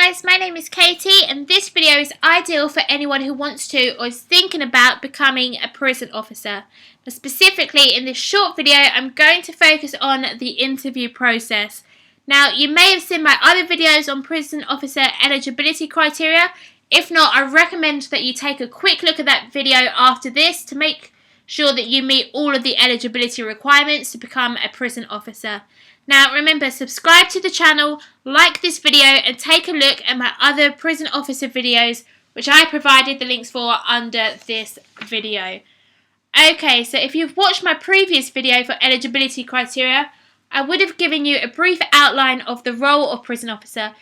guys, my name is Katie and this video is ideal for anyone who wants to or is thinking about becoming a prison officer. Now, specifically in this short video I'm going to focus on the interview process. Now you may have seen my other videos on prison officer eligibility criteria. If not, I recommend that you take a quick look at that video after this to make sure that you meet all of the eligibility requirements to become a prison officer. Now remember, subscribe to the channel, like this video and take a look at my other prison officer videos which I provided the links for under this video. Okay, so if you've watched my previous video for eligibility criteria, I would have given you a brief outline of the role of prison officer.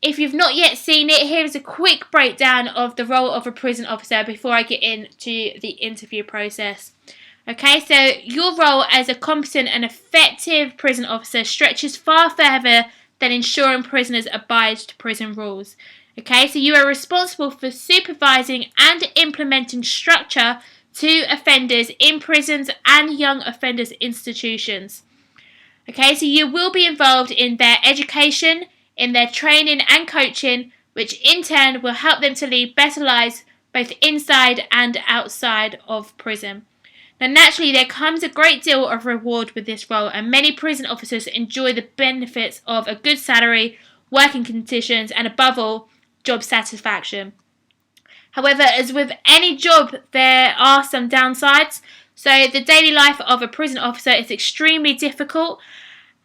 If you've not yet seen it, here is a quick breakdown of the role of a prison officer before I get into the interview process. Okay, so your role as a competent and effective prison officer stretches far further than ensuring prisoners abide to prison rules. Okay, so you are responsible for supervising and implementing structure to offenders in prisons and young offenders institutions. Okay, so you will be involved in their education, in their training and coaching, which in turn will help them to lead better lives both inside and outside of prison. Now naturally there comes a great deal of reward with this role and many prison officers enjoy the benefits of a good salary, working conditions and above all, job satisfaction. However, as with any job, there are some downsides. So the daily life of a prison officer is extremely difficult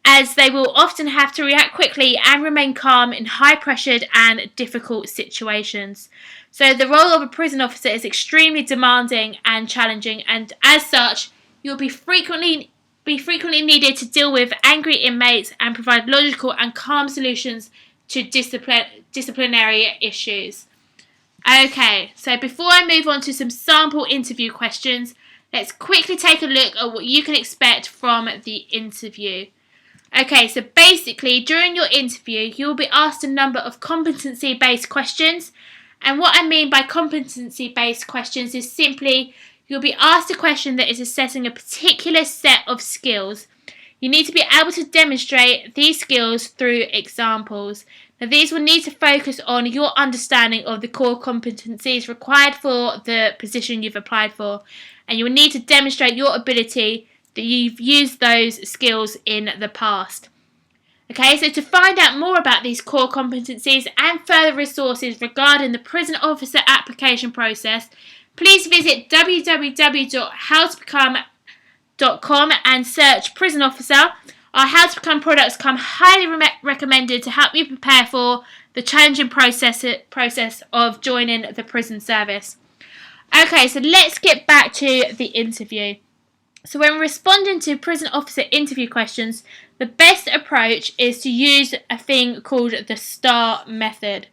as they will often have to react quickly and remain calm in high-pressured and difficult situations. So the role of a prison officer is extremely demanding and challenging, and as such, you'll be frequently needed to deal with angry inmates and provide logical and calm solutions to disciplinary issues. Okay, so before I move on to some sample interview questions, let's quickly take a look at what you can expect from the interview. Okay, so basically during your interview you will be asked a number of competency-based questions, and what I mean by competency-based questions is simply you'll be asked a question that is assessing a particular set of skills. You need to be able to demonstrate these skills through examples. Now these will need to focus on your understanding of the core competencies required for the position you've applied for, and you will need to demonstrate your ability that you've used those skills in the past. Okay, so to find out more about these core competencies and further resources regarding the prison officer application process, please visit www.howtobecome.com and search prison officer. Our How to Become products come highly recommended to help you prepare for the challenging process of joining the prison service. Okay, so let's get back to the interview. So when responding to prison officer interview questions, the best approach is to use a thing called the STAR method.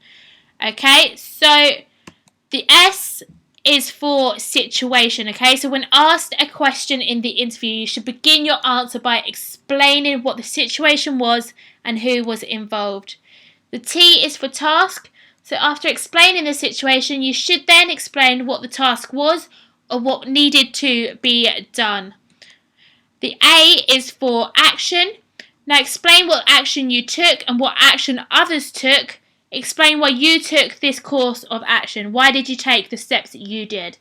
Okay, so the S is for situation. Okay, so when asked a question in the interview, you should begin your answer by explaining what the situation was and who was involved. The T is for task. So after explaining the situation, you should then explain what the task was or what needed to be done. The A is for action. Now explain what action you took and what action others took. Explain why you took this course of action. Why did you take the steps that you did?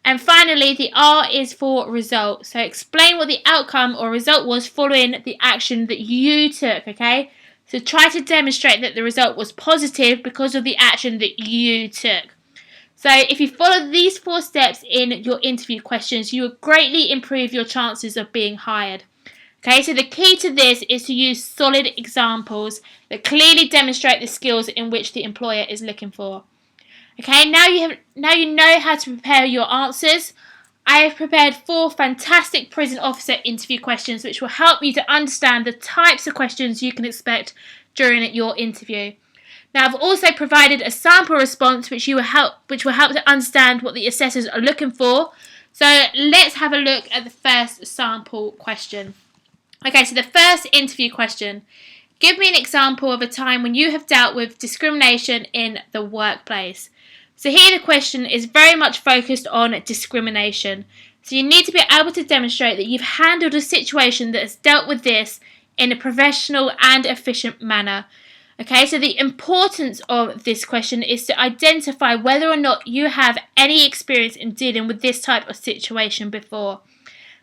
And finally, the R is for result. So explain what the outcome or result was following the action that you took, okay? So try to demonstrate that the result was positive because of the action that you took. So if you follow these 4 steps in your interview questions, you will greatly improve your chances of being hired. Okay, so the key to this is to use solid examples that clearly demonstrate the skills in which the employer is looking for. Okay, now you know how to prepare your answers. I have prepared 4 fantastic prison officer interview questions which will help you to understand the types of questions you can expect during your interview. Now I've also provided a sample response which will help to understand what the assessors are looking for. So let's have a look at the first sample question. Okay, so the first interview question. Give me an example of a time when you have dealt with discrimination in the workplace. So here the question is very much focused on discrimination. So you need to be able to demonstrate that you've handled a situation that has dealt with this in a professional and efficient manner. Okay, so the importance of this question is to identify whether or not you have any experience in dealing with this type of situation before.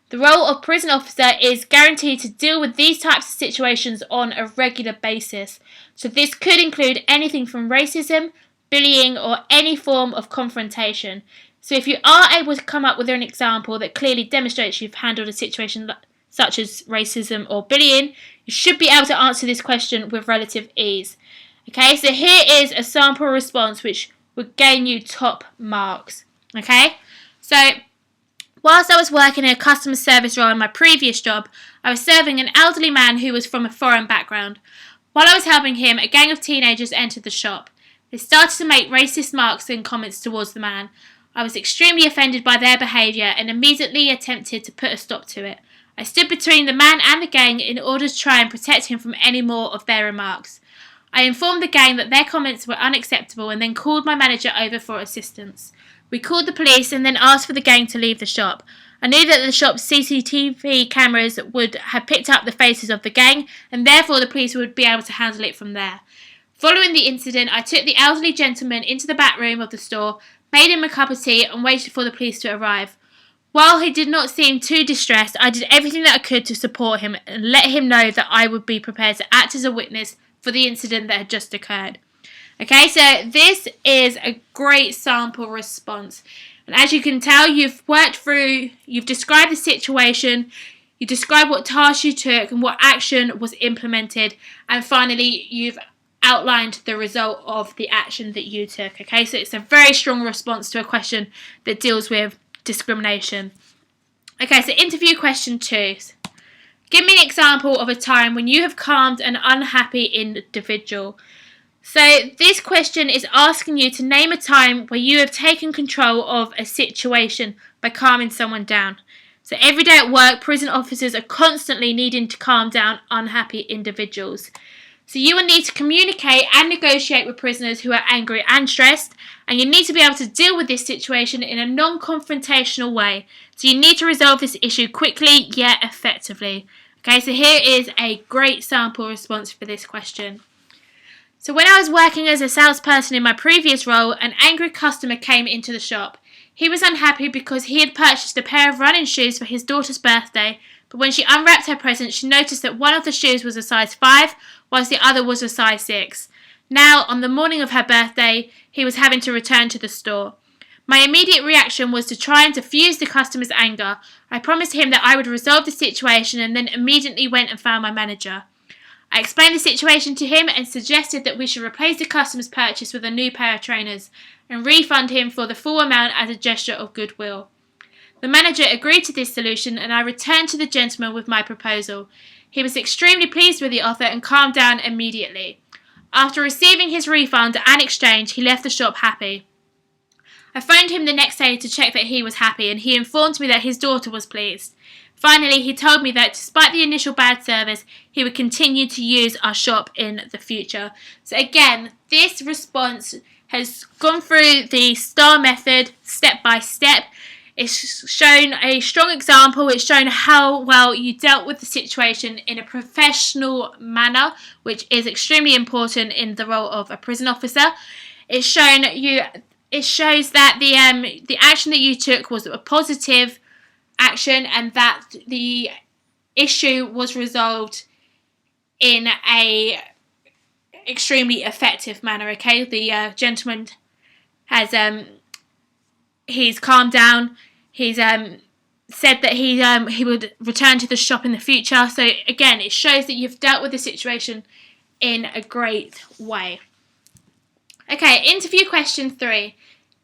The role of prison officer is guaranteed to deal with these types of situations on a regular basis. So this could include anything from racism, bullying, or any form of confrontation. So if you are able to come up with an example that clearly demonstrates you've handled a situation such as racism or bullying, you should be able to answer this question with relative ease. Okay, so here is a sample response which would gain you top marks. Okay, so whilst I was working in a customer service role in my previous job, I was serving an elderly man who was from a foreign background. While I was helping him, a gang of teenagers entered the shop. They started to make racist remarks and comments towards the man. I was extremely offended by their behaviour and immediately attempted to put a stop to it. I stood between the man and the gang in order to try and protect him from any more of their remarks. I informed the gang that their comments were unacceptable and then called my manager over for assistance. We called the police and then asked for the gang to leave the shop. I knew that the shop's CCTV cameras would have picked up the faces of the gang and therefore the police would be able to handle it from there. Following the incident, I took the elderly gentleman into the back room of the store, made him a cup of tea and waited for the police to arrive. While he did not seem too distressed, I did everything that I could to support him and let him know that I would be prepared to act as a witness for the incident that had just occurred. Okay, so this is a great sample response. And as you can tell, you've described the situation, you described what tasks you took and what action was implemented, and finally you've outlined the result of the action that you took. Okay, so it's a very strong response to a question that deals with discrimination. Okay, so interview question 2. Give me an example of a time when you have calmed an unhappy individual. So this question is asking you to name a time where you have taken control of a situation by calming someone down. So every day at work, prison officers are constantly needing to calm down unhappy individuals. So you will need to communicate and negotiate with prisoners who are angry and stressed, and you need to be able to deal with this situation in a non-confrontational way. So you need to resolve this issue quickly yet effectively. Okay, so here is a great sample response for this question. So when I was working as a salesperson in my previous role, an angry customer came into the shop. He was unhappy because he had purchased a pair of running shoes for his daughter's birthday, but when she unwrapped her present, she noticed that one of the shoes was a size 5, whilst the other was a size 6. Now, on the morning of her birthday, he was having to return to the store. My immediate reaction was to try and diffuse the customer's anger. I promised him that I would resolve the situation and then immediately went and found my manager. I explained the situation to him and suggested that we should replace the customer's purchase with a new pair of trainers and refund him for the full amount as a gesture of goodwill. The manager agreed to this solution and I returned to the gentleman with my proposal. He was extremely pleased with the offer and calmed down immediately. After receiving his refund and exchange, he left the shop happy. I phoned him the next day to check that he was happy and he informed me that his daughter was pleased. Finally, he told me that despite the initial bad service, he would continue to use our shop in the future. So again, this response has gone through the STAR method step by step. It's shown a strong example. It's shown how well you dealt with the situation in a professional manner, which is extremely important in the role of a prison officer. It shows that the action that you took was a positive action and that the issue was resolved in a extremely effective manner. Okay, the gentleman has he's calmed down. He's said that he would return to the shop in the future. So again, it shows that you've dealt with the situation in a great way. Okay, interview question 3.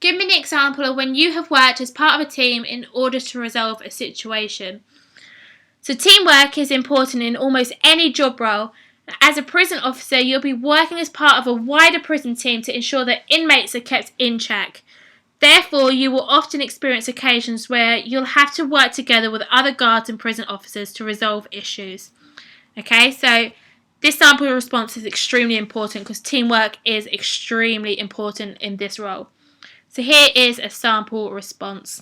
Give me an example of when you have worked as part of a team in order to resolve a situation. So teamwork is important in almost any job role. As a prison officer, you'll be working as part of a wider prison team to ensure that inmates are kept in check. Therefore, you will often experience occasions where you'll have to work together with other guards and prison officers to resolve issues. Okay, so this sample response is extremely important because teamwork is extremely important in this role. So here is a sample response.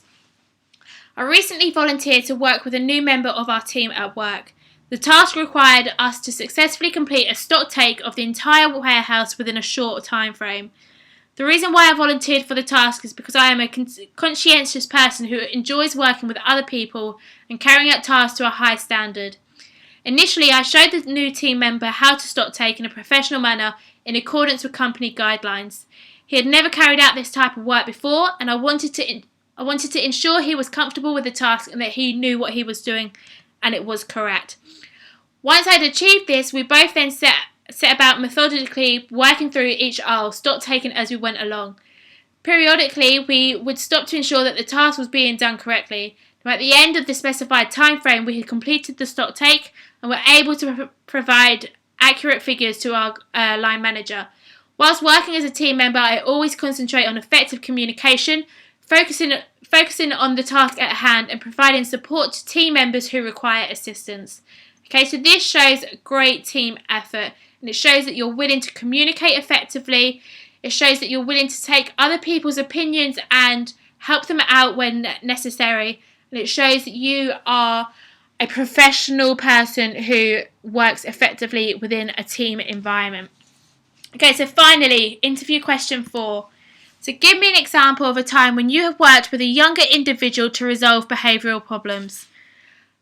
I recently volunteered to work with a new member of our team at work. The task required us to successfully complete a stock take of the entire warehouse within a short time frame. The reason why I volunteered for the task is because I am a conscientious person who enjoys working with other people and carrying out tasks to a high standard. Initially, I showed the new team member how to stock take in a professional manner in accordance with company guidelines. He had never carried out this type of work before, and I wanted to ensure he was comfortable with the task and that he knew what he was doing, and it was correct. Once I had achieved this, we both then set about methodically working through each aisle, stock taking as we went along. Periodically, we would stop to ensure that the task was being done correctly. Now, at the end of the specified time frame, we had completed the stock take and were able to provide accurate figures to our line manager. Whilst working as a team member, I always concentrate on effective communication, focusing on the task at hand and providing support to team members who require assistance. Okay, so this shows great team effort, and it shows that you're willing to communicate effectively. It shows that you're willing to take other people's opinions and help them out when necessary. And it shows that you are a professional person who works effectively within a team environment. Okay, so finally, interview question 4. So give me an example of a time when you have worked with a younger individual to resolve behavioural problems.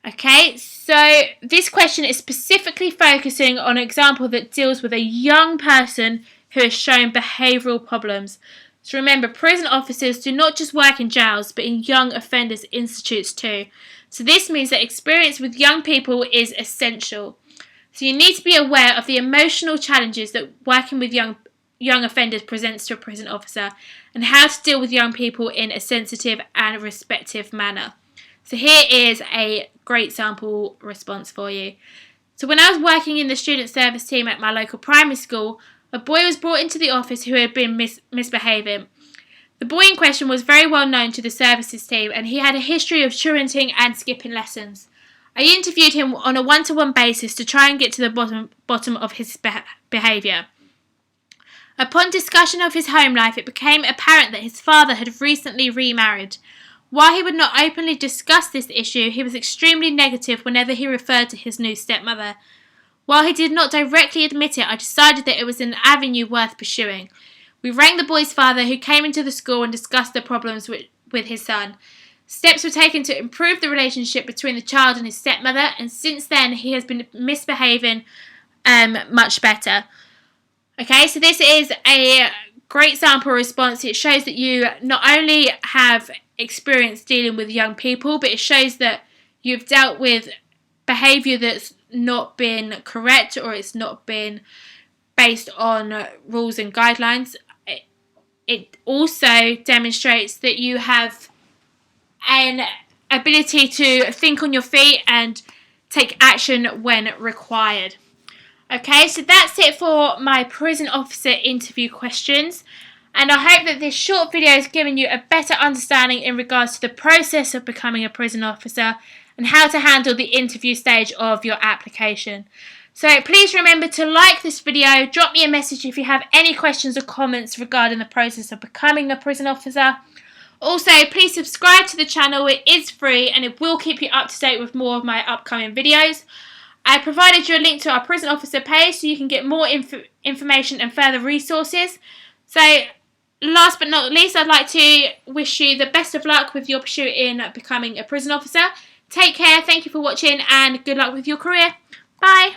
Okay, so this question is specifically focusing on an example that deals with a young person who has shown behavioural problems. So remember, prison officers do not just work in jails, but in young offenders institutes too. So this means that experience with young people is essential. So you need to be aware of the emotional challenges that working with young offenders presents to a prison officer, and how to deal with young people in a sensitive and respectful manner. So here is a great sample response for you. So when I was working in the student service team at my local primary school, a boy was brought into the office who had been misbehaving. The boy in question was very well known to the services team, and he had a history of truanting and skipping lessons. I interviewed him on a one-to-one basis to try and get to the bottom of his behaviour. Upon discussion of his home life, it became apparent that his father had recently remarried. While he would not openly discuss this issue, he was extremely negative whenever he referred to his new stepmother. While he did not directly admit it, I decided that it was an avenue worth pursuing. We rang the boy's father, who came into the school and discussed the problems with his son. Steps were taken to improve the relationship between the child and his stepmother, and since then he has been misbehaving much better. Okay, so this is a great sample response. It shows that you not only have experience dealing with young people, but it shows that you've dealt with behaviour that's not been correct, or it's not been based on rules and guidelines. It also demonstrates that you have an ability to think on your feet and take action when required. Okay, so that's it for my prison officer interview questions, and I hope that this short video has given you a better understanding in regards to the process of becoming a prison officer and how to handle the interview stage of your application. So please remember to like this video, drop me a message if you have any questions or comments regarding the process of becoming a prison officer. Also, please subscribe to the channel. It is free and it will keep you up to date with more of my upcoming videos. I provided you a link to our prison officer page so you can get more information and further resources. So last but not least, I'd like to wish you the best of luck with your pursuit in becoming a prison officer. Take care, thank you for watching, and good luck with your career. Bye.